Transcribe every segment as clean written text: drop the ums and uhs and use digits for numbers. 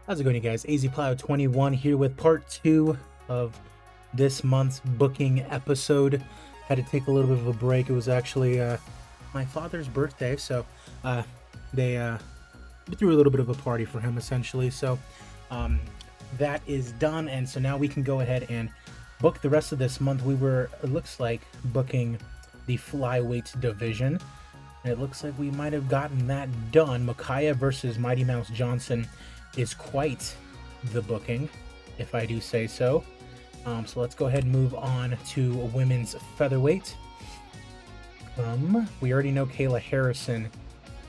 How's it going, you guys? AZPlow21 here with part 2 of this month's booking episode. Had to take a little bit of a break. It was actually my father's birthday, so they threw a little bit of a party for him, essentially. So that is done, and so now we can go ahead and book the rest of this month. We were, it looks like, booking the flyweight division, and it looks like we might have gotten that done. Micaiah versus Mighty Mouse Johnson is quite the booking, if I do say so. So let's go ahead and move on to women's featherweight. We already know Kayla Harrison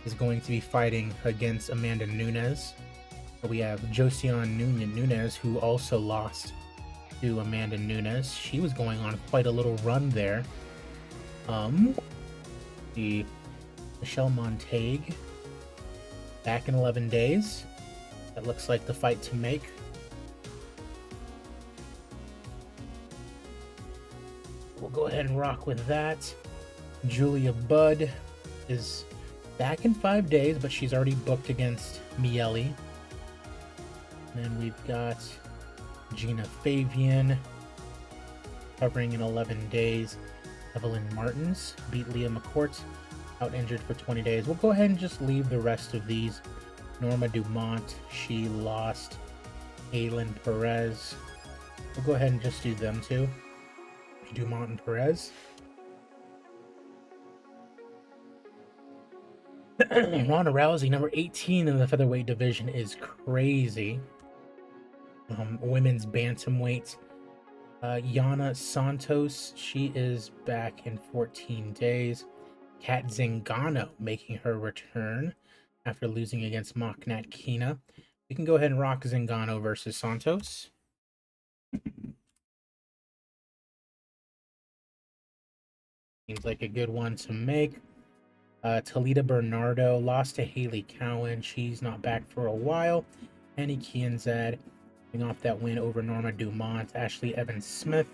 is going to be fighting against Amanda Nunes. We have Josiane Nunes, who also lost to Amanda Nunes. She was going on quite a little run there. The Michelle Montague back in 11 days. That looks like the fight to make. We'll go ahead and rock with that. Julia Budd is back in 5 days, but she's already booked against Miele. And then we've got Gina Fabian covering in 11 days. Evelyn Martins beat Leah McCourt, out injured for 20 days. We'll go ahead and just leave the rest of these. Norma Dumont, she lost. Aylin Perez. We'll go ahead and just do them two. Dumont and Perez. Ronda Rousey, number 18 in the featherweight division, is crazy. Women's bantamweight. Yana Santos, she is back in 14 days. Kat Zingano making her return after losing against Maknat Kina. We can go ahead and rock Zingano versus Santos. Seems like a good one to make. Talita Bernardo lost to Haley Cowan. She's not back for a while. Annie Kianzad coming off that win over Norma Dumont. Ashley Evans Smith,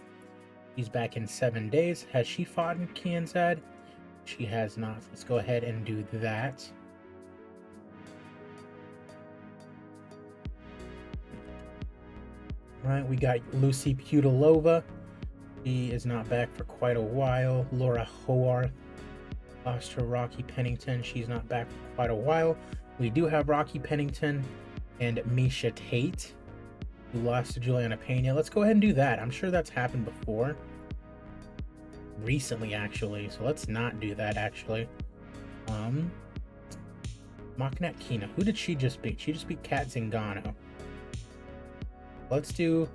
she's back in 7 days. Has she fought in Kianzad? She has not. Let's go ahead and do that. All right, we got Lucy Pudilova. She is not back for quite a while. Laura Hoarth lost to Rocky Pennington. She's not back for quite a while. We do have Rocky Pennington and Misha Tate, who lost to Juliana Pena. Let's go ahead and do that. I'm sure that's happened before. Recently, actually. So let's not do that, actually. Maknat Kina. Who did she just beat? She just beat Kat Zingano. Let's do...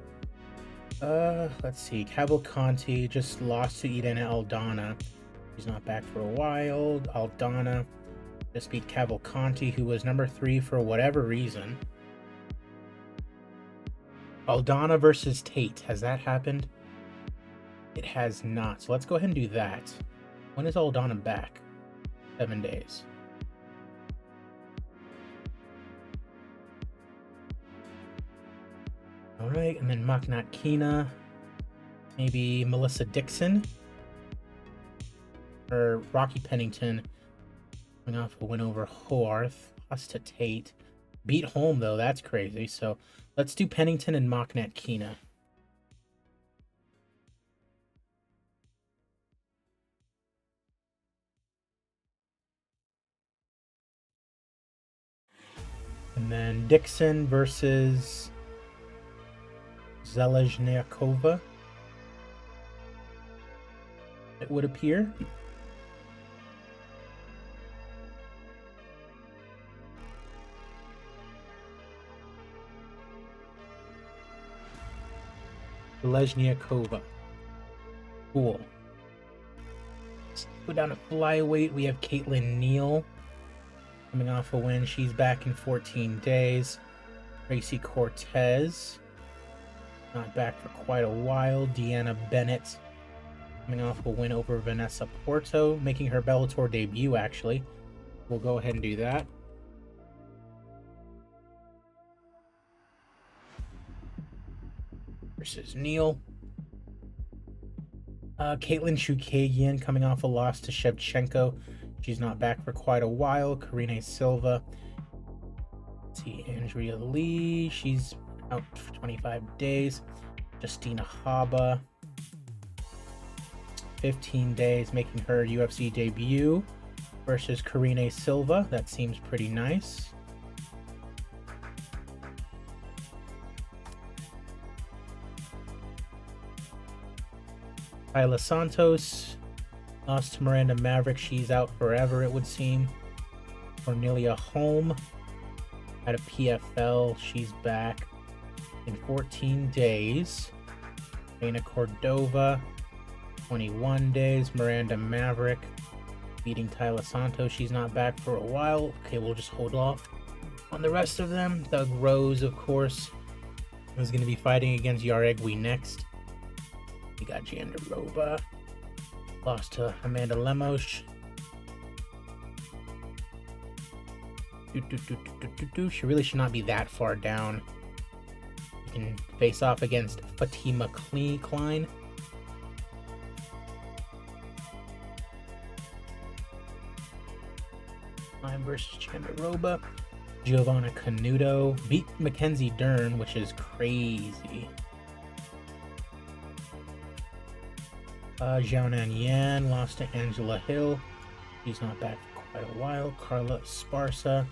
let's see. Cavalcanti just lost to Edena Aldana. She's not back for a while. Aldana just beat Cavalcanti, who was number 3 for whatever reason. Aldana versus Tate. Has that happened? It has not. So let's go ahead and do that. When is Aldana back? 7 days. All right, and then Maknat Kina. Maybe Melissa Dixon. Or Rocky Pennington. Coming off a win over Hoarth. Lost to Tate. Beat Holm, though. That's crazy. So let's do Pennington and Maknat Kina. And then Dixon versus Zeleznyakova, it would appear. Zeleznyakova. Cool. Let's go down to flyweight. We have Caitlin Neal coming off a win. She's back in 14 days. Tracy Cortez, not back for quite a while. Deanna Bennett coming off a win over Vanessa Porto, making her Bellator debut, actually. We'll go ahead and do that. Versus Neal. Caitlin Chukagian coming off a loss to Shevchenko. She's not back for quite a while. Karine Silva Let's see, Andrea Lee, she's out for 25 days. Justina Haba, 15 days, making her UFC debut versus Karine Silva. That seems pretty nice. Ayla Santos lost to Miranda Maverick. She's out forever, it would seem. Cornelia Holm out of PFL. She's back in 14 days. Reina Cordova, 21 days. Miranda Maverick beating Tyler Santos. She's not back for a while. Okay, we'll just hold off on the rest of them. Doug Rose, of course, is going to be fighting against Yaregui next. We got Jandaroba. Lost to Amanda Lemos. She really should not be that far down. You can face off against Fatima Klein. Klein versus Jandaroba. Giovanna Canuto beat Mackenzie Dern, which is crazy. Xiaonan Yan lost to Angela Hill. She's not back for quite a while. Carla Esparza,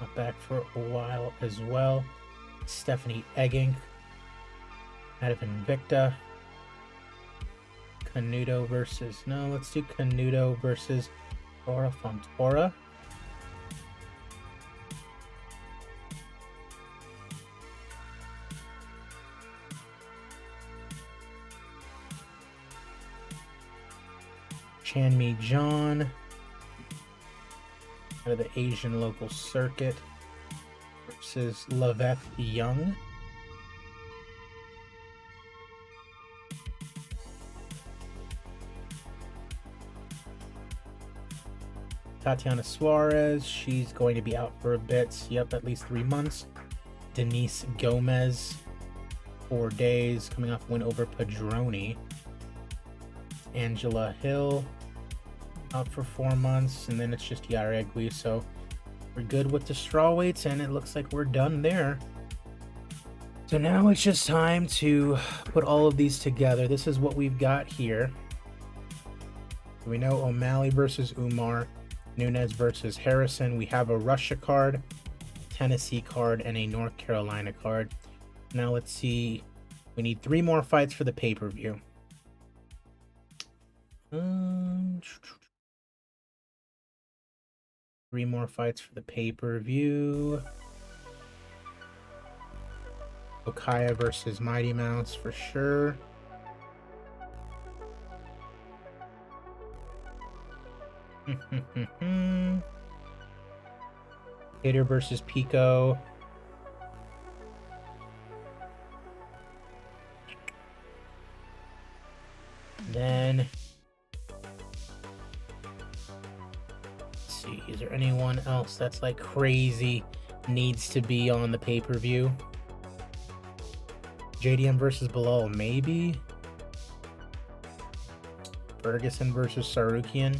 not back for a while as well. Stephanie Egging out of Invicta. Canuto versus... No, let's do Canuto versus Laura Fontoura. Chanmi John out of the Asian local circuit versus Laveth Young. Tatiana Suarez, she's going to be out for a bit. Yep, at least 3 months. Denise Gomez, 4 days, coming off a win over Padroni. Angela Hill, out for 4 months, and then it's just Yaregui, so we're good with the strawweights, and it looks like we're done there. So now it's just time to put all of these together. This is what we've got here. We know O'Malley versus Umar, Nunes versus Harrison. We have a Russia card, Tennessee card, and a North Carolina card. Now let's see. We need 3 more fights for the pay-per-view. 3 more fights for the pay-per-view. Okaya versus Mighty Mouse for sure. Hater versus Pico. Then see, is there anyone else that's like crazy needs to be on the pay-per-view? JDM versus Bilal, maybe. Ferguson versus Sarukian.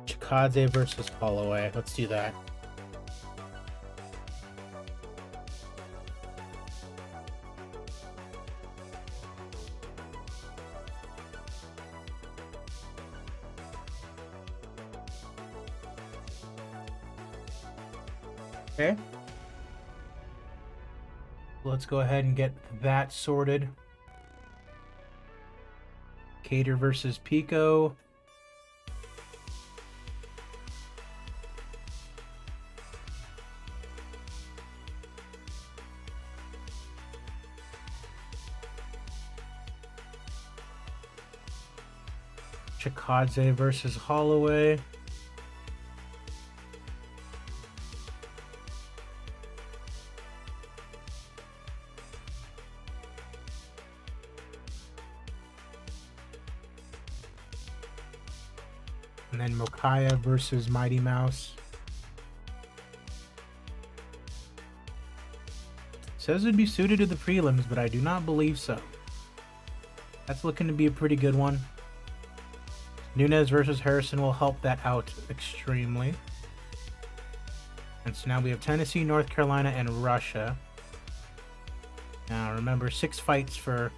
Chikadze versus Holloway. Let's do that. Okay. Let's go ahead and get that sorted. Cater versus Pico. Chikadze versus Holloway. And then Mokaya versus Mighty Mouse. Says it'd be suited to the prelims, but I do not believe so. That's looking to be a pretty good one. Nunes versus Harrison will help that out extremely. And so now we have Tennessee, North Carolina, and Russia. Now remember, 6 fights for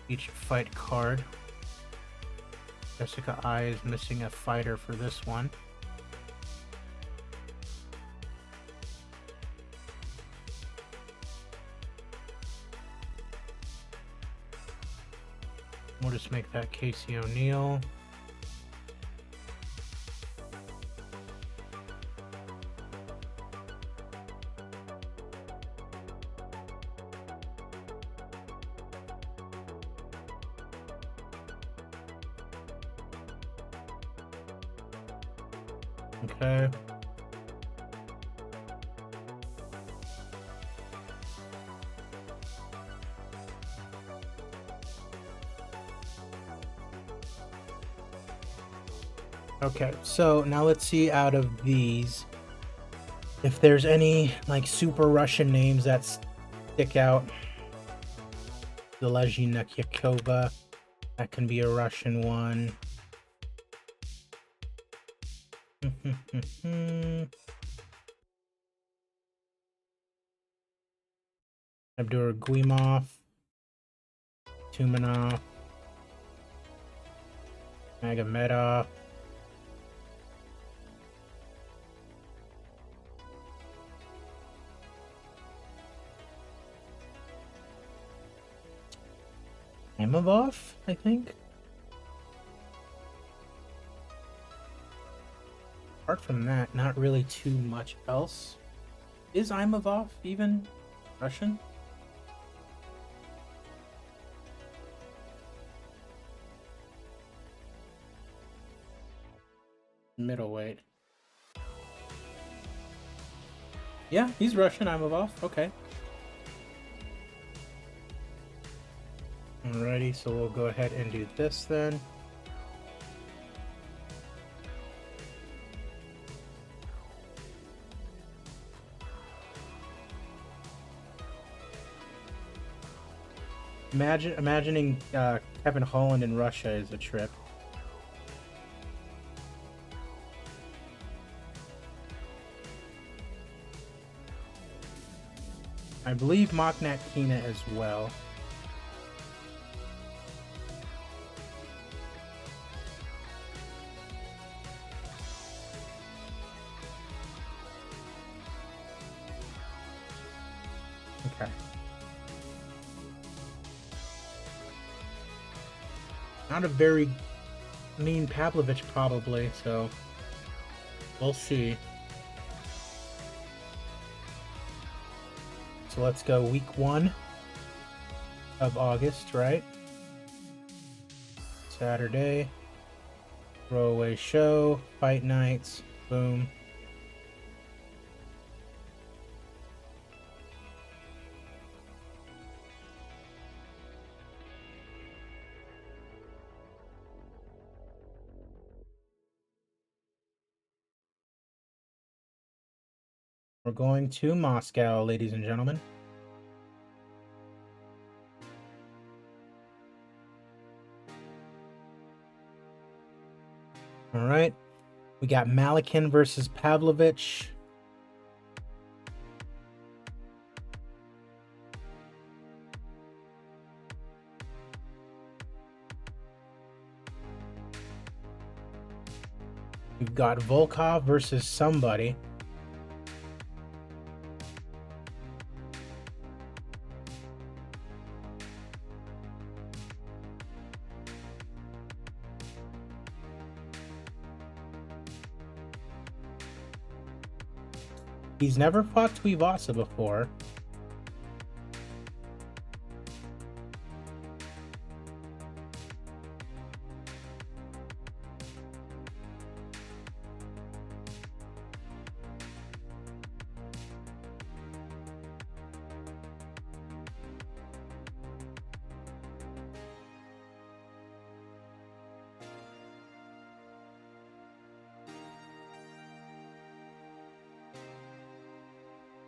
each fight card. Jessica I is missing a fighter for this one. We'll just make that Casey O'Neill. Okay. Okay, so now let's see out of these if there's any like super Russian names that stick out. Zelezhina Yakova, that can be a Russian one. Abduraguimov, Tumanov, Magomedov. Imavov, I think. Apart from that, not really too much else. Is Imavov even Russian? Middleweight. Yeah, he's Russian, Imavov. Okay. Alrighty, so we'll go ahead and do this then. Imagining Kevin Holland in Russia is a trip. I believe Moknat Kina as well. Okay. Not a very mean Pavlovich probably, so we'll see. So let's go week 1 of August, right? Saturday. Throwaway show, fight nights, boom. We're going to Moscow, ladies and gentlemen. All right. We got Malikin versus Pavlovich. We've got Volkov versus somebody. He's never fought Tuivasa before.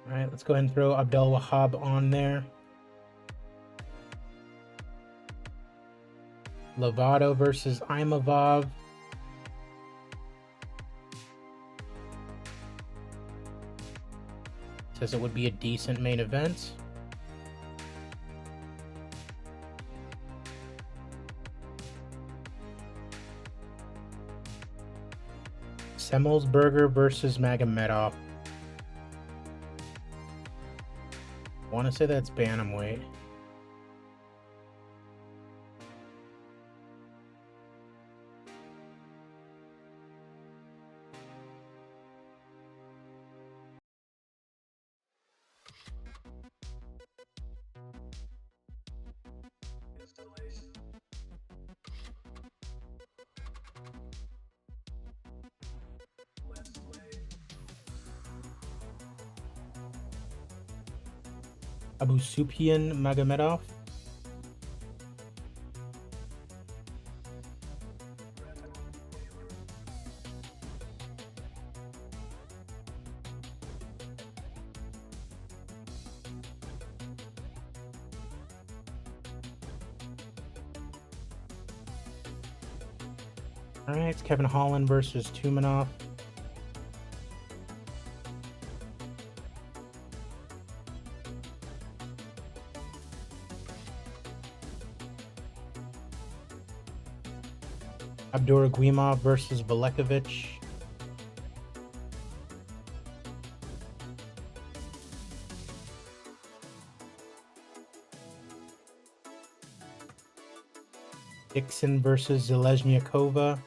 All right, let's go ahead and throw Abdel Wahab on there. Lovato versus Imavov. Says it would be a decent main event. Semmelsberger versus Magomedov. I want to say that's bantamweight. Abusupian Magomedov. All right, it's Kevin Holland versus Tumanov. Abduraguimov versus Velekovic. Dixon versus Zeleznyakova.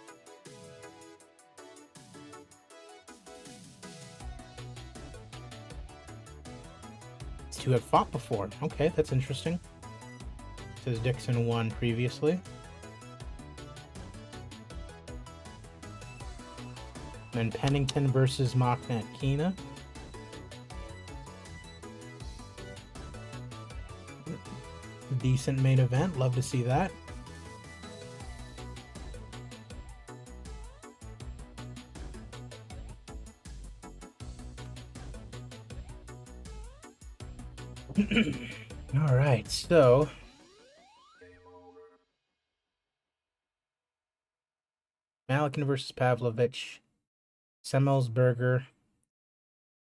These two have fought before. Okay, that's interesting. Says Dixon won previously. And Pennington versus Makhmet Kina. Decent main event. Love to see that. All right, so Malikin versus Pavlovich. Semmelsberger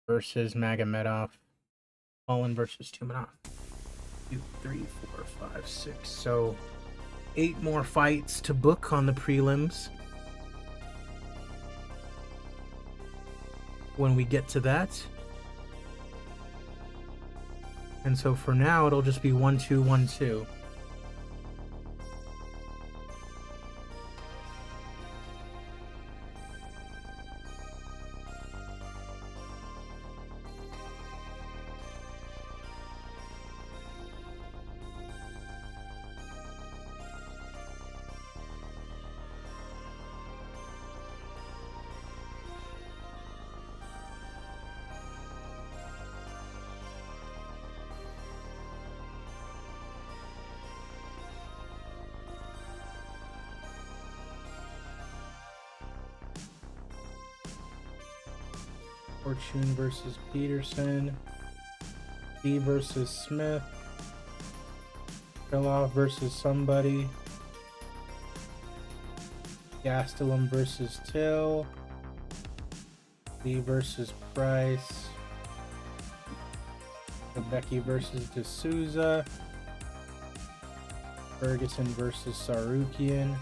versus Magomedov. Holland versus Tumanov. 2, 3, 4, 5, 6. So 8 more fights to book on the prelims. When we get to that. And so for now, it'll just be 1, 2, 1, 2. Fortune versus Peterson. D versus Smith. Krylov versus somebody. Gastelum versus Till. D versus Price. Becky versus D'Souza. Ferguson versus Sarukian.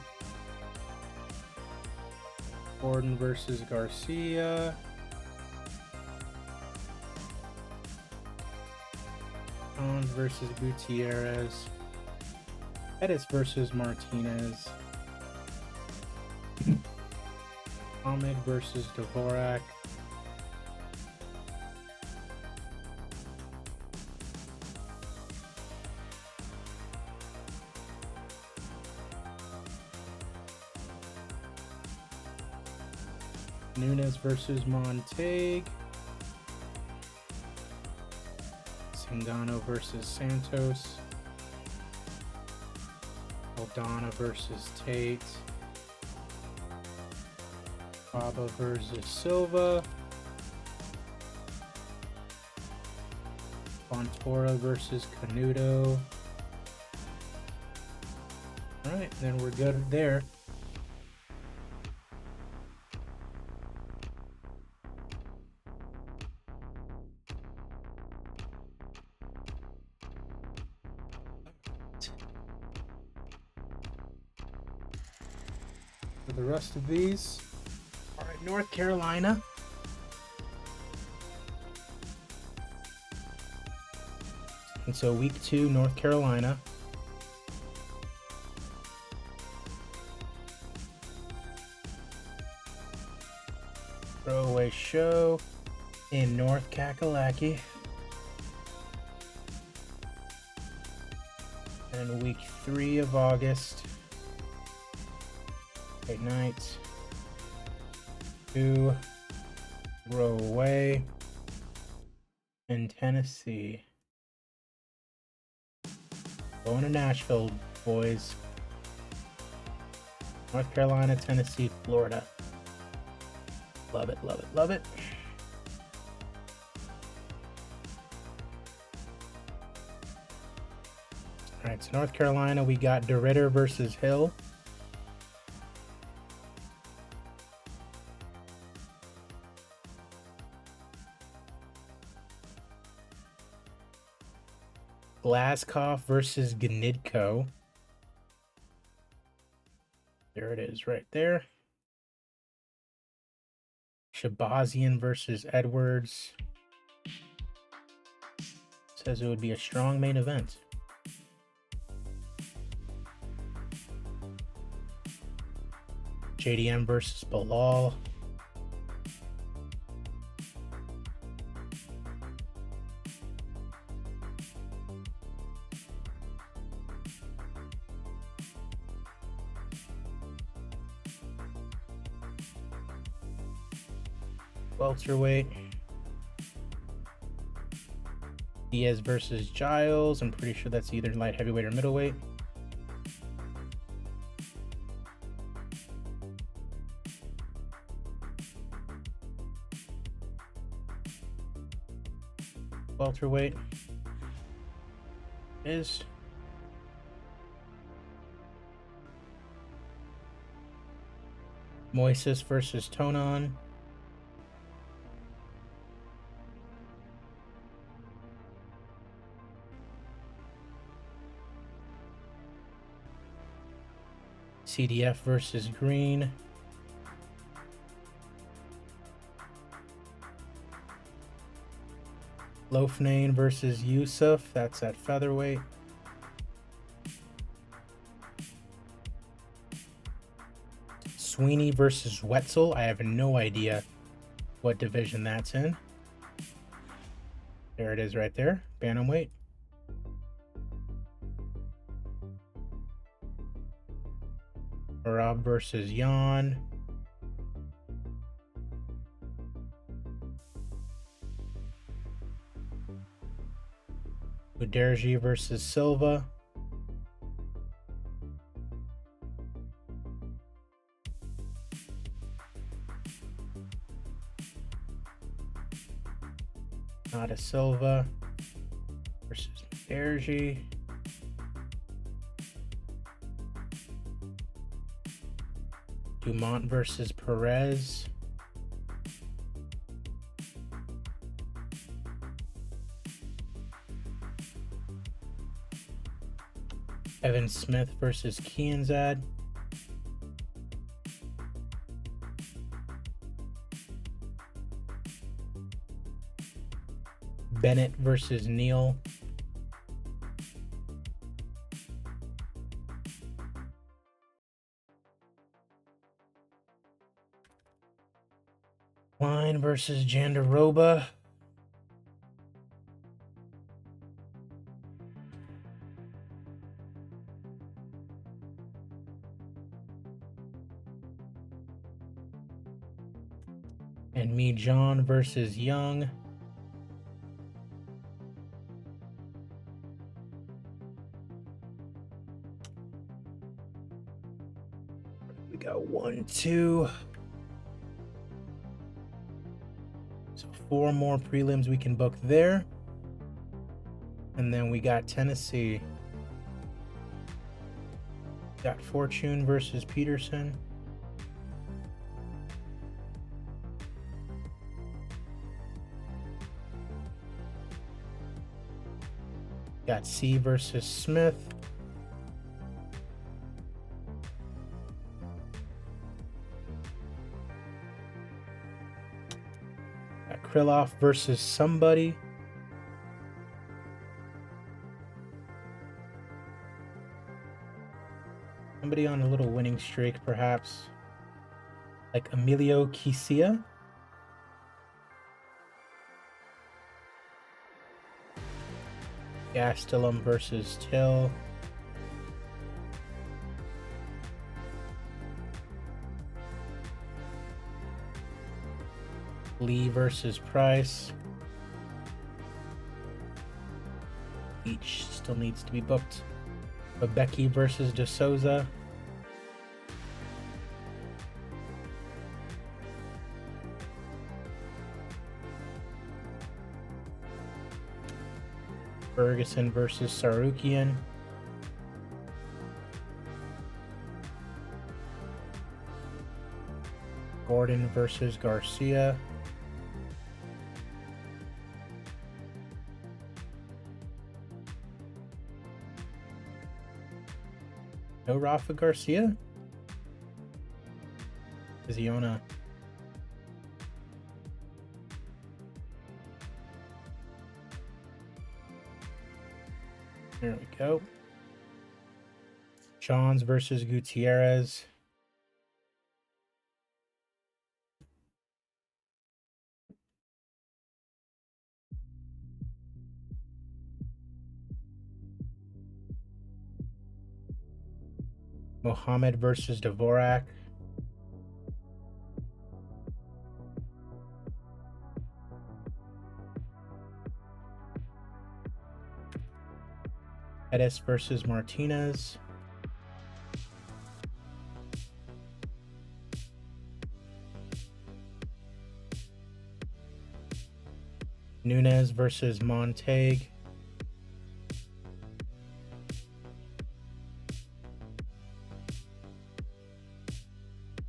Gordon versus Garcia. Jones versus Gutierrez. Pettis versus Martinez. Ahmed versus Dvorak. Nunes versus Montague. Zingano versus Santos. Aldana versus Tate. Baba versus Silva. Fontoura versus Canuto. Alright, then we're good there. for the rest of these. All right, North Carolina. And so week 2, North Carolina. Throwaway show in North Kakalaki. And week 3 of August. Night 2 throwaway in Tennessee. Going to Nashville, boys. North Carolina, Tennessee, Florida. Love it, love it, love it. All right, so North Carolina, we got DeRitter versus Hill. Glasscoff versus Gnidko. There it is right there. Shabazian versus Edwards. Says it would be a strong main event. JDM versus Bilal. Welterweight. Diaz versus Giles. I'm pretty sure that's either light heavyweight or middleweight. Welterweight is Moises versus Tonon. CDF versus Green. Loafnane versus Yusuf. That's at featherweight. Sweeney versus Wetzel. I have no idea what division that's in. There it is right there. Bantamweight. Rob versus Jan. Uderji versus Silva. Nada Silva versus Uderji. Dumont versus Perez. Evan Smith versus Kianzad. Bennett versus Neal. Line versus Jandaroba. And me, John versus Young. We got 1, 2. So 4 more prelims we can book there. And then we got Tennessee. Got Fortune versus Peterson. Got C versus Smith. Got Krylov versus somebody. Somebody on a little winning streak, perhaps. Like Emilio Kisia. Gastelum versus Till. Lee versus Price. Each still needs to be booked. Becky versus De Souza. Ferguson versus Sarukian. Gordon versus Garcia. No Rafa Garcia? Is he on a... There we go. Johns versus Gutierrez. Mohammed versus Dvorak. Pettis versus Martinez. Nunes versus Montague.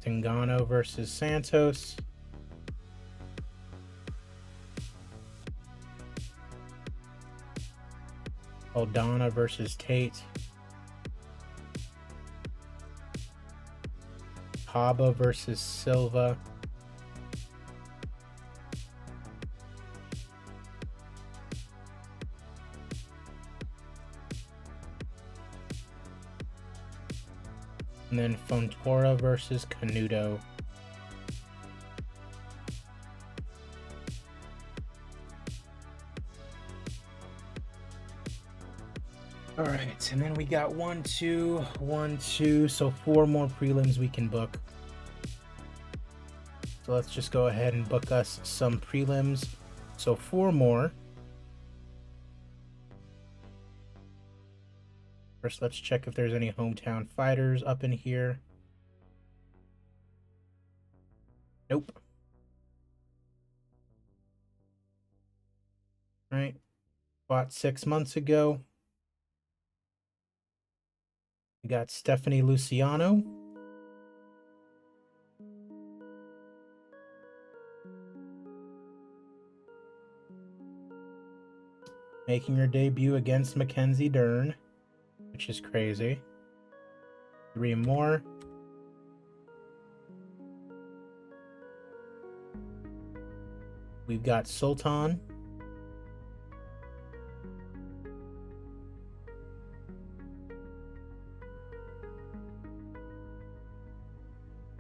Zingano versus Santos. Aldana versus Tate. Haba versus Silva. And then Fontoura versus Canuto. All right, and then we got 1, 2, 1, 2. So 4 more prelims we can book. So let's just go ahead and book us some prelims. So 4 more. First, let's check if there's any hometown fighters up in here. Nope. All right. Fought 6 months ago. We got Stephanie Luciano. Making her debut against Mackenzie Dern, which is crazy. 3 more. We've got Sultan.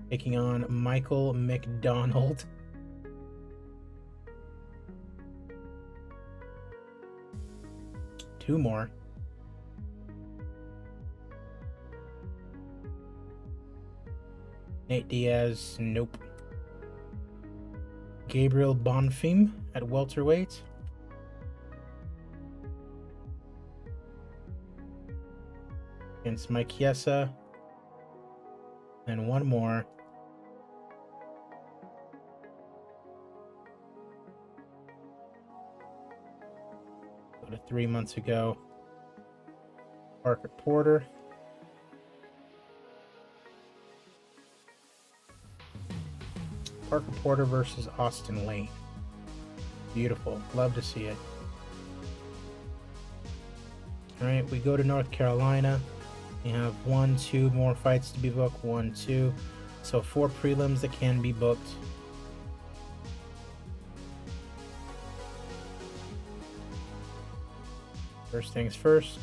Taking on Michael McDonald. Two more. Nate Diaz, nope. Gabriel Bonfim at welterweight. Against Mike Chiesa. And 1 more. Go to 3 months ago. Parker Porter. Parker Porter versus Austin Lane. Beautiful. Love to see it. All right, we go to North Carolina. We have 1, 2 more fights to be booked. 1, 2. So 4 prelims that can be booked. First things first,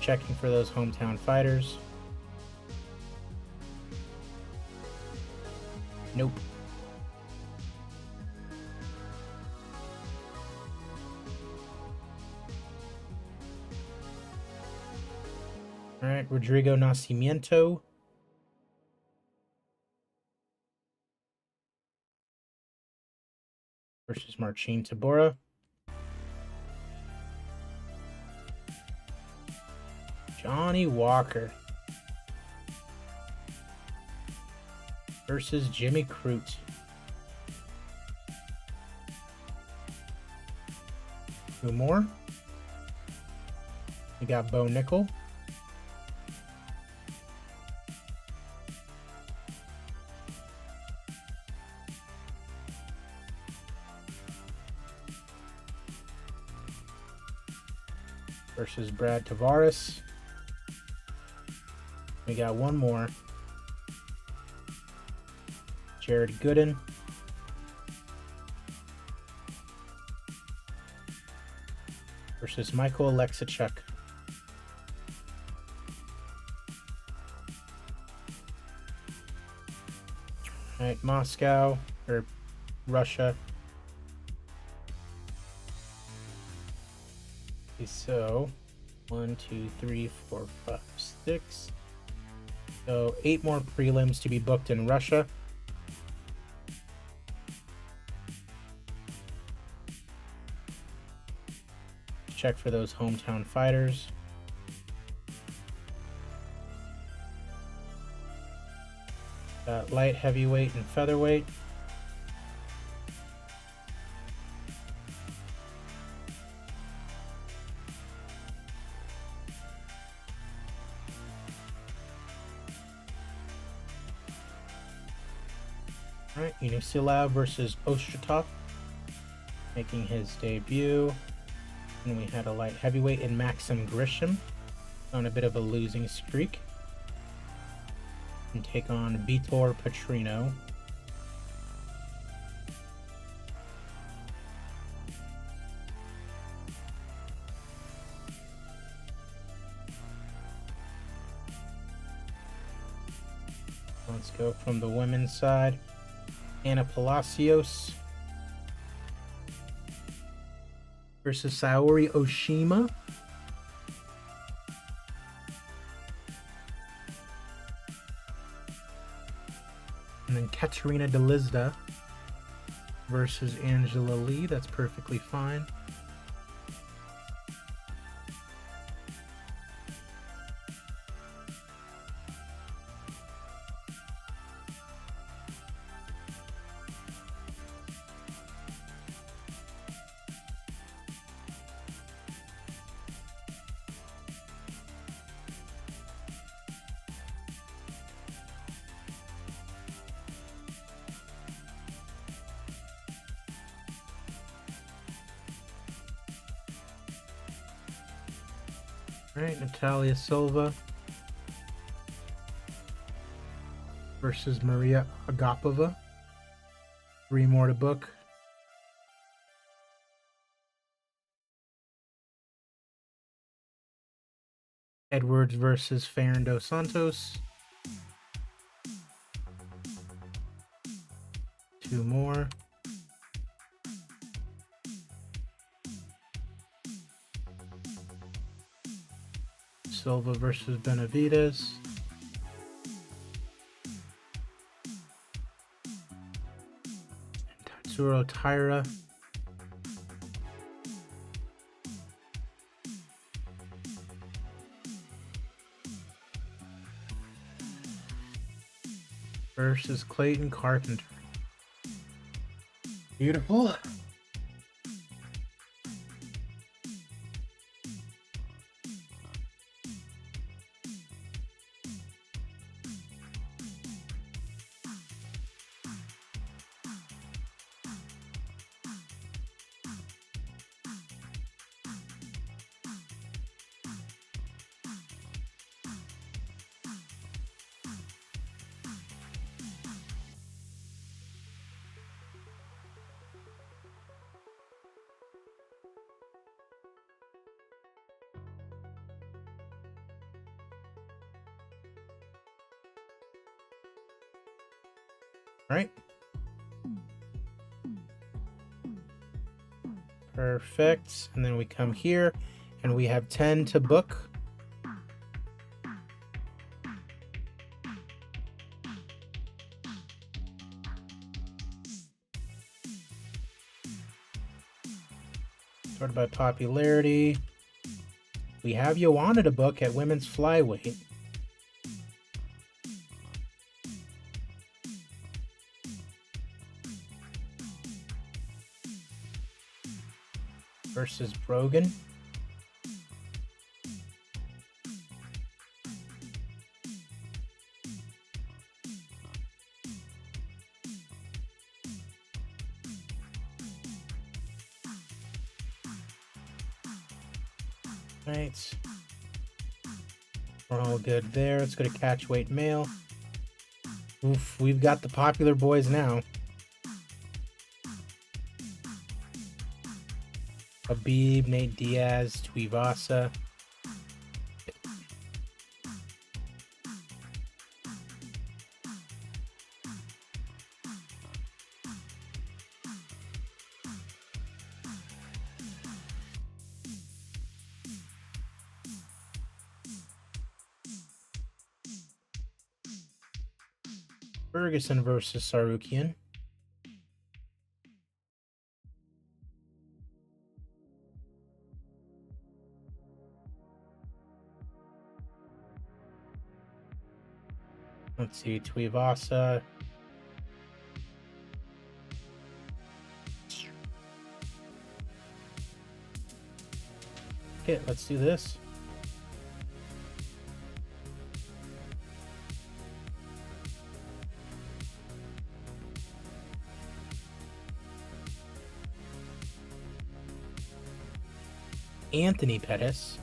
checking for those hometown fighters. Nope. All right, Rodrigo Nascimento. Versus Marcin Tybura. Johnny Walker. Versus Jimmy Crute. Two more. We got Bo Nickel. Versus Brad Tavares. We got one more. Jared Gooden. Versus Michael Alexichuk. All right, Moscow, or Russia. So 1, 2, 3, 4, 5, 6. So 8 more prelims to be booked in Russia. Check for those hometown fighters. Got light heavyweight and featherweight. All right, Unisilab versus Ostratov, making his debut. And we had a light heavyweight in Maxim Grisham on a bit of a losing streak. And take on Vitor Petrino. Let's go from the women's side. Anna Palacios versus Saori Oshima. And then Katerina Delizda versus Angela Lee. That's perfectly fine. All right, Natalia Silva versus Maria Agapova. 3 more to book. Edwards versus Fernando Santos. 2 more. Silva versus Benavides. Tatsuro Taira versus Clayton Carpenter. Beautiful. All right. Perfect. And then we come here and we have 10 to book. Sorted by popularity. We have Joanna to book at women's flyweight. Versus Brogan. Right. We're all good there. Let's go to catch weight male. Oof, we've got the popular boys now. Habib, Nate Diaz, Tuivasa. Ferguson versus Sarukian. Let's see, Tuivasa. Okay, let's do this. Anthony Pettis.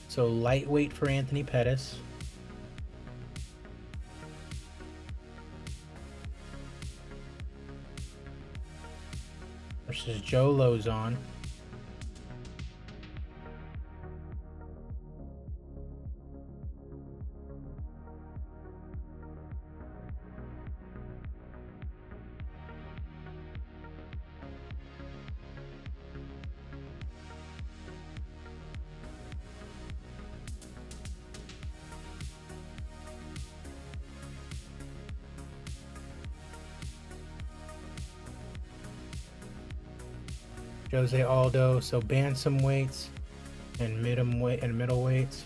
So lightweight for Anthony Pettis. Versus Joe Lozon. Jose Aldo, so bantamweights and middleweights.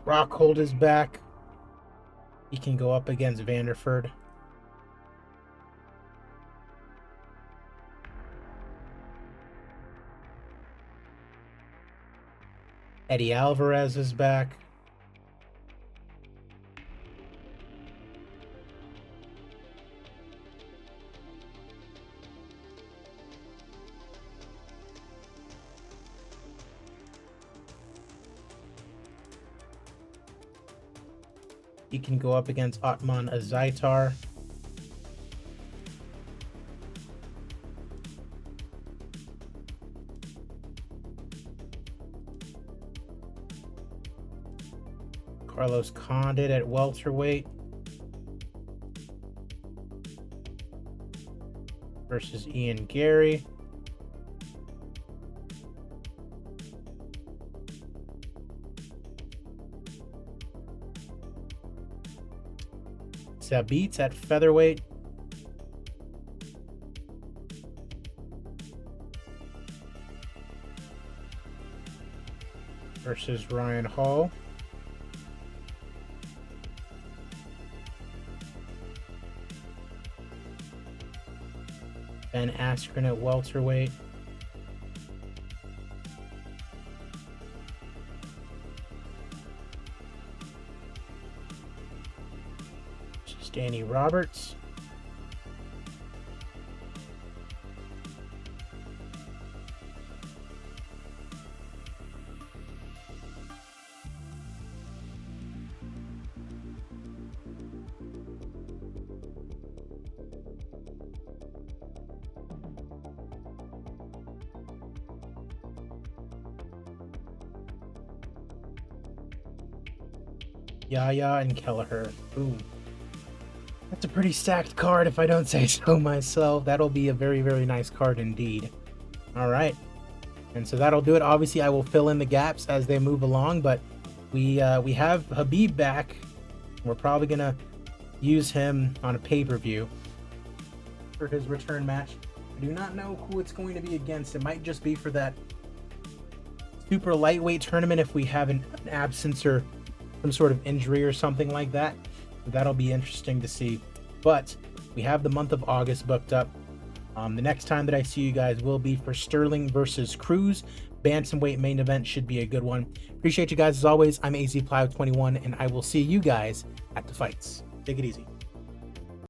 Rockhold is back. He can go up against Vanderford. Eddie Alvarez is back. He can go up against Otman Azaitar. Carlos Condit at welterweight versus Ian Gary. Zabit at featherweight versus Ryan Hall. Ben Askren at welterweight. Versus Danny Roberts. Yaya and Kelleher. Ooh. That's a pretty stacked card if I don't say so myself. That'll be a very, very nice card indeed. All right. And so that'll do it. Obviously, I will fill in the gaps as they move along, but we have Habib back. We're probably going to use him on a pay-per-view for his return match. I do not know who it's going to be against. It might just be for that super lightweight tournament if we have an absence or some sort of injury or something like that. So that'll be interesting to see. But we have the month of August booked up. The next time that I see you guys will be for Sterling versus Cruz. Bantamweight main event should be a good one. Appreciate you guys as always. I'm AZPlow21, and I will see you guys at the fights. Take it easy.